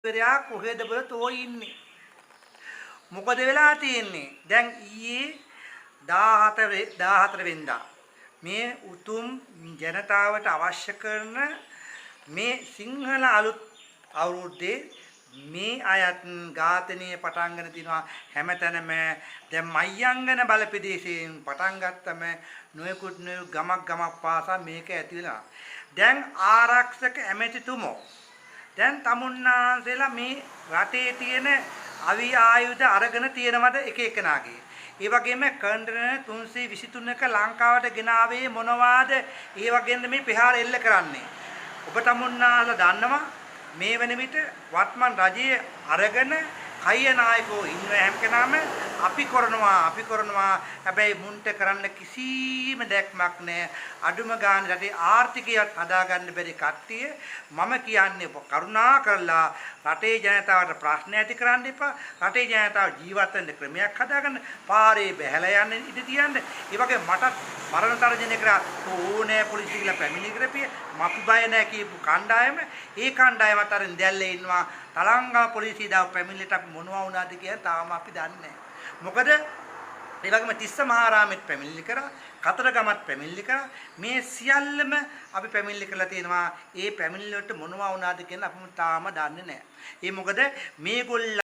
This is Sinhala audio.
පෙරයා කොහෙද බල තෝ ඉන්නේ? මොකද වෙලා තියෙන්නේ? දැන් ඊයේ 14 වෙනිදා මේ උතුම් ජනතාවට අවශ්‍ය කරන මේ සිංහල අලුත් අවුරුද්දේ මේ අයත් ඝාතනයේ පටන් ගන්න තිනවා හැමතැනම. දැන් මයංගන බලපෙදේශයෙන් පටන් ගත්තම නොයෙකුත් ගමක් පාසා මේක ඇති වෙනවා. දැන් ආරක්ෂක ඇමතිතුමෝ දැන් තමුන්නාන්සේලා මේ රටේ තියෙන අවි ආයුධ අරගෙන තියෙනවද එක එකනාගේ. ඒ වගේම කන්ටේනර් 323ක ලංකාවට ගෙනාවේ මොනවාද? ඒ වගේම මේ ප්‍රහාර එල්ල කරන්නේ. ඔබ තමුන්නාන්සලා දන්නවා මේ වෙන විට වත්මන් රජයේ අරගෙන කයිය නායකෝ ඉන්න හැම කෙනාම අපි කරනවා හැබැයි මුන්ට කරන්න කිසිම දැක්මක් නැහැ. අඩුම ගානේ රටේ ආර්ථිකයත් හදාගන්න බැරි කට්ටිය මම කියන්නේ කරුණා කරලා රටේ ජනතාවට ප්‍රශ්න ඇති කරන්න එපා. රටේ ජනතාව ජීවත් වෙන්න ක්‍රමයක් හදාගන්න. පාරේ බැහැලා යන්න ඉඩ තියන්න. ඒ වගේ මට මරණ තර්ජනය කරා ඕනෑ පොලිසිය කියලා පැමිණිලි කරපිය අපි බය නැහැ කියපු කණ්ඩායම ඒ කණ්ඩායමත් අර ඉඳැල්ලේ ඉන්නවා. තලංගා පොලිසිය දාව පැමිණිලිට අපි මොනවා වුණාද කියලා තාම අපි දන්නේ නැහැ. මොකද ඒ වගේම තිස්ස මහරාමෙත් පැමිණිලි කරා, කතරගමත් පැමිණිලි කරා. මේ සියල්ලම අපි පැමිණිලි කරලා තියෙනවා. ඒ පැමිණිලි වලට මොනවා වුණාද කියන අපි තාම දන්නේ නැහැ. ඒ මොකද මේගොල්ලෝ